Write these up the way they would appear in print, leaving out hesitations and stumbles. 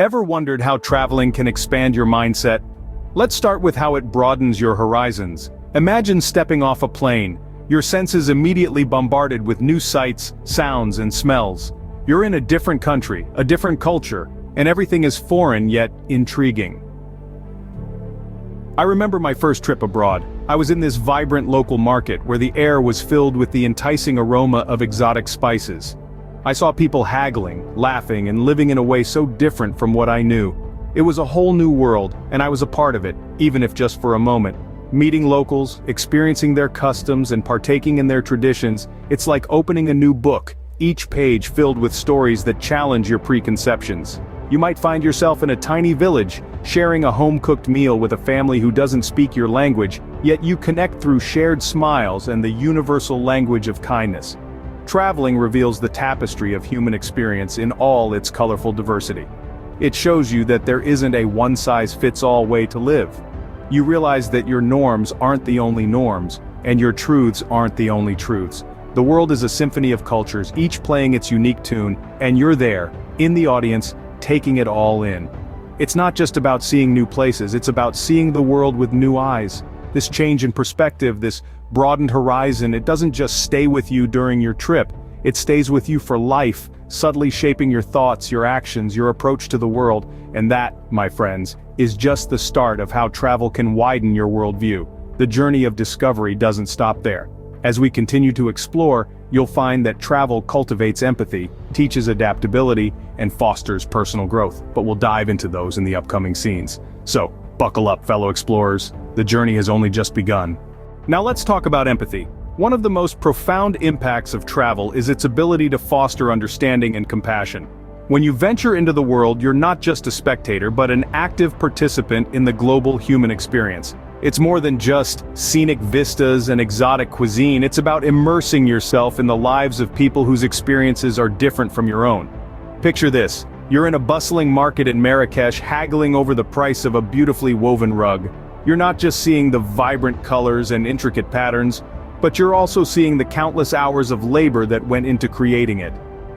Ever wondered how traveling can expand your mindset? Let's start with how it broadens your horizons. Imagine stepping off a plane, your senses immediately bombarded with new sights, sounds, and smells. You're in a different country, a different culture, and everything is foreign yet intriguing. I remember my first trip abroad. I was in this vibrant local market where the air was filled with the enticing aroma of exotic spices. I saw people haggling, laughing, and living in a way so different from what I knew. It was a whole new world, and I was a part of it, even if just for a moment. Meeting locals, experiencing their customs, and partaking in their traditions, it's like opening a new book, each page filled with stories that challenge your preconceptions. You might find yourself in a tiny village, sharing a home-cooked meal with a family who doesn't speak your language, yet you connect through shared smiles and the universal language of kindness. Traveling reveals the tapestry of human experience in all its colorful diversity. It shows you that there isn't a one-size-fits-all way to live. You realize that your norms aren't the only norms, and your truths aren't the only truths. The world is a symphony of cultures, each playing its unique tune, and you're there, in the audience, taking it all in. It's not just about seeing new places, it's about seeing the world with new eyes. This change in perspective, this broadened horizon, it doesn't just stay with you during your trip, it stays with you for life, subtly shaping your thoughts, your actions, your approach to the world, and that, my friends, is just the start of how travel can widen your worldview. The journey of discovery doesn't stop there. As we continue to explore, you'll find that travel cultivates empathy, teaches adaptability, and fosters personal growth, but we'll dive into those in the upcoming scenes. So, buckle up, fellow explorers, the journey has only just begun. Now let's talk about empathy. One of the most profound impacts of travel is its ability to foster understanding and compassion. When you venture into the world, you're not just a spectator, but an active participant in the global human experience. It's more than just scenic vistas and exotic cuisine, it's about immersing yourself in the lives of people whose experiences are different from your own. Picture this, you're in a bustling market in Marrakesh haggling over the price of a beautifully woven rug. You're not just seeing the vibrant colors and intricate patterns, but you're also seeing the countless hours of labor that went into creating it.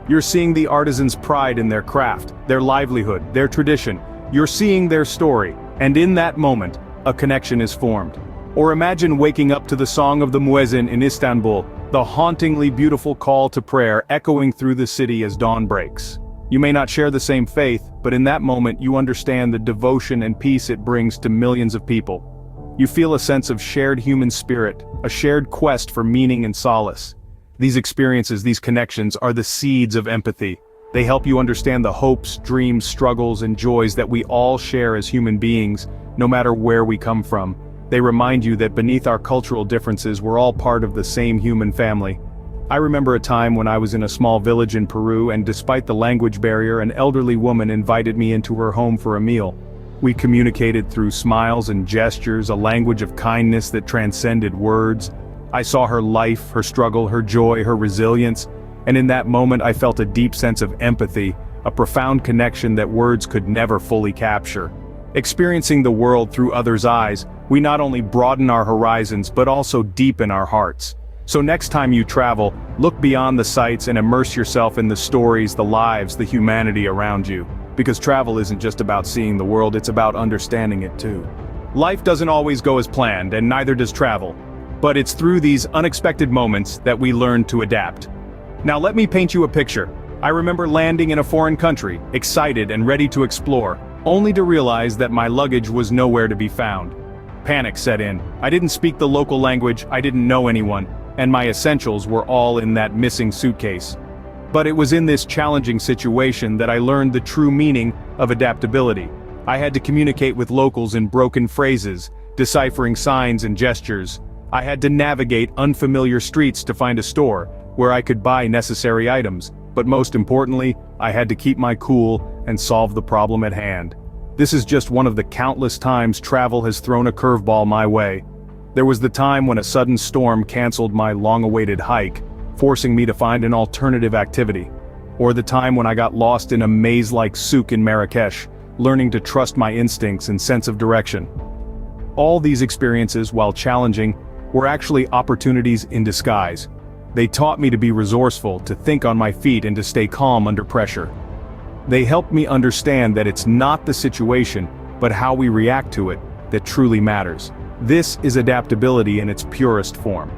You're seeing the artisans' pride in their craft, their livelihood, their tradition. You're seeing their story, and in that moment, a connection is formed. Or imagine waking up to the song of the muezzin in Istanbul, the hauntingly beautiful call to prayer echoing through the city as dawn breaks. You may not share the same faith, but in that moment you understand the devotion and peace it brings to millions of people. You feel a sense of shared human spirit, a shared quest for meaning and solace. These experiences, these connections, are the seeds of empathy. They help you understand the hopes, dreams, struggles, and joys that we all share as human beings, no matter where we come from. They remind you that beneath our cultural differences, we're all part of the same human family. I remember a time when I was in a small village in Peru, and despite the language barrier, an elderly woman invited me into her home for a meal. We communicated through smiles and gestures, a language of kindness that transcended words. I saw her life, her struggle, her joy, her resilience, and in that moment I felt a deep sense of empathy, a profound connection that words could never fully capture. Experiencing the world through others' eyes, we not only broaden our horizons but also deepen our hearts. So next time you travel, look beyond the sights and immerse yourself in the stories, the lives, the humanity around you. Because travel isn't just about seeing the world, it's about understanding it too. Life doesn't always go as planned, and neither does travel. But it's through these unexpected moments that we learn to adapt. Now let me paint you a picture. I remember landing in a foreign country, excited and ready to explore, only to realize that my luggage was nowhere to be found. Panic set in. I didn't speak the local language, I didn't know anyone, and my essentials were all in that missing suitcase. But it was in this challenging situation that I learned the true meaning of adaptability. I had to communicate with locals in broken phrases, deciphering signs and gestures. I had to navigate unfamiliar streets to find a store where I could buy necessary items, but most importantly, I had to keep my cool and solve the problem at hand. This is just one of the countless times travel has thrown a curveball my way. There was the time when a sudden storm canceled my long-awaited hike, forcing me to find an alternative activity. Or the time when I got lost in a maze-like souk in Marrakesh, learning to trust my instincts and sense of direction. All these experiences, while challenging, were actually opportunities in disguise. They taught me to be resourceful, to think on my feet, and to stay calm under pressure. They helped me understand that it's not the situation, but how we react to it, that truly matters. This is adaptability in its purest form.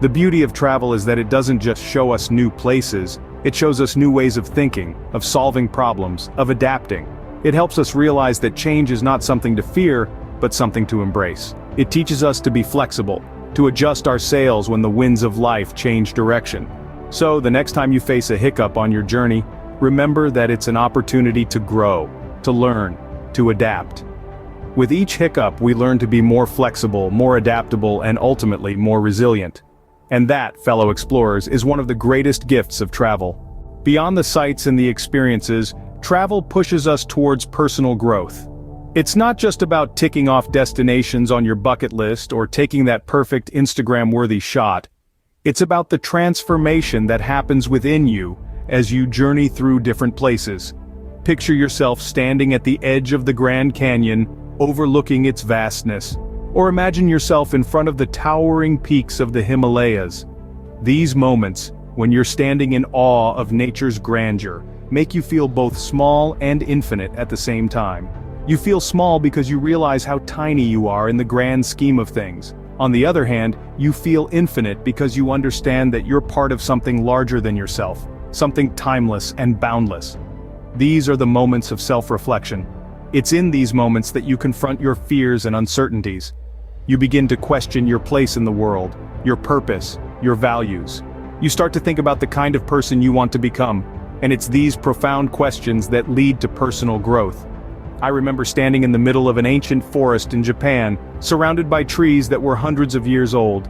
The beauty of travel is that it doesn't just show us new places, it shows us new ways of thinking, of solving problems, of adapting. It helps us realize that change is not something to fear, but something to embrace. It teaches us to be flexible, to adjust our sails when the winds of life change direction. So, the next time you face a hiccup on your journey, remember that it's an opportunity to grow, to learn, to adapt. With each hiccup, we learn to be more flexible, more adaptable, and ultimately more resilient. And that, fellow explorers, is one of the greatest gifts of travel. Beyond the sights and the experiences, travel pushes us towards personal growth. It's not just about ticking off destinations on your bucket list or taking that perfect Instagram-worthy shot. It's about the transformation that happens within you as you journey through different places. Picture yourself standing at the edge of the Grand Canyon, overlooking its vastness. Or imagine yourself in front of the towering peaks of the Himalayas. These moments, when you're standing in awe of nature's grandeur, make you feel both small and infinite at the same time. You feel small because you realize how tiny you are in the grand scheme of things. On the other hand, you feel infinite because you understand that you're part of something larger than yourself, something timeless and boundless. These are the moments of self-reflection. It's in these moments that you confront your fears and uncertainties. You begin to question your place in the world, your purpose, your values. You start to think about the kind of person you want to become, and it's these profound questions that lead to personal growth. I remember standing in the middle of an ancient forest in Japan, surrounded by trees that were hundreds of years old.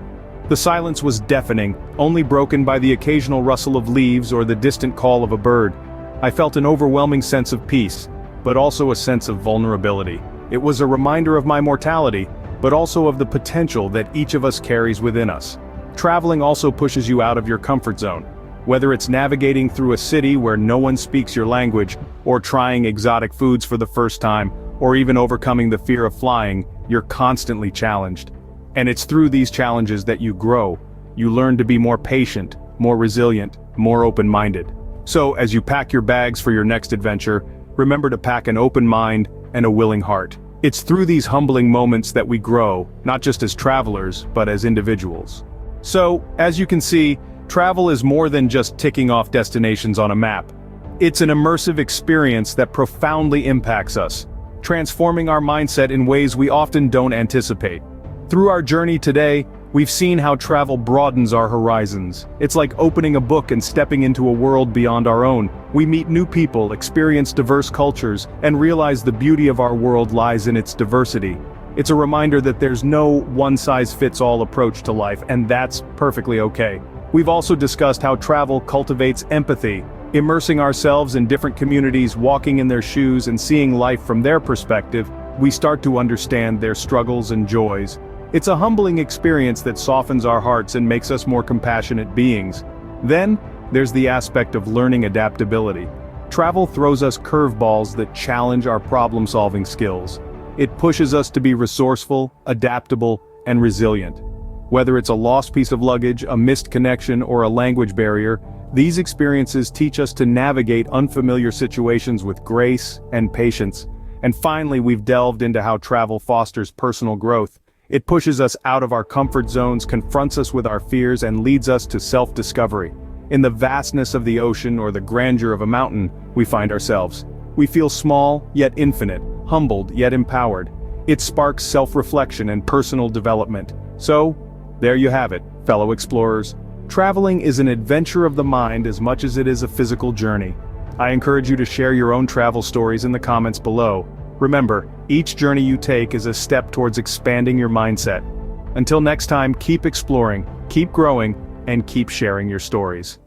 The silence was deafening, only broken by the occasional rustle of leaves or the distant call of a bird. I felt an overwhelming sense of peace, but also a sense of vulnerability. It was a reminder of my mortality, but also of the potential that each of us carries within us. Traveling also pushes you out of your comfort zone. Whether it's navigating through a city where no one speaks your language, or trying exotic foods for the first time, or even overcoming the fear of flying, you're constantly challenged. And it's through these challenges that you grow. You learn to be more patient, more resilient, more open-minded. So, as you pack your bags for your next adventure, remember to pack an open mind and a willing heart. It's through these humbling moments that we grow, not just as travelers, but as individuals. So, as you can see, travel is more than just ticking off destinations on a map. It's an immersive experience that profoundly impacts us, transforming our mindset in ways we often don't anticipate. Through our journey today, we've seen how travel broadens our horizons. It's like opening a book and stepping into a world beyond our own. We meet new people, experience diverse cultures, and realize the beauty of our world lies in its diversity. It's a reminder that there's no one-size-fits-all approach to life, and that's perfectly okay. We've also discussed how travel cultivates empathy, immersing ourselves in different communities, walking in their shoes and seeing life from their perspective. We start to understand their struggles and joys. It's a humbling experience that softens our hearts and makes us more compassionate beings. Then, there's the aspect of learning adaptability. Travel throws us curveballs that challenge our problem-solving skills. It pushes us to be resourceful, adaptable, and resilient. Whether it's a lost piece of luggage, a missed connection, or a language barrier, these experiences teach us to navigate unfamiliar situations with grace and patience. And finally, we've delved into how travel fosters personal growth. It pushes us out of our comfort zones, confronts us with our fears, and leads us to self-discovery. In the vastness of the ocean or the grandeur of a mountain, we find ourselves. We feel small, yet infinite, humbled, yet empowered. It sparks self-reflection and personal development. So, there you have it, fellow explorers. Traveling is an adventure of the mind as much as it is a physical journey. I encourage you to share your own travel stories in the comments below. Remember, each journey you take is a step towards expanding your mindset. Until next time, keep exploring, keep growing, and keep sharing your stories.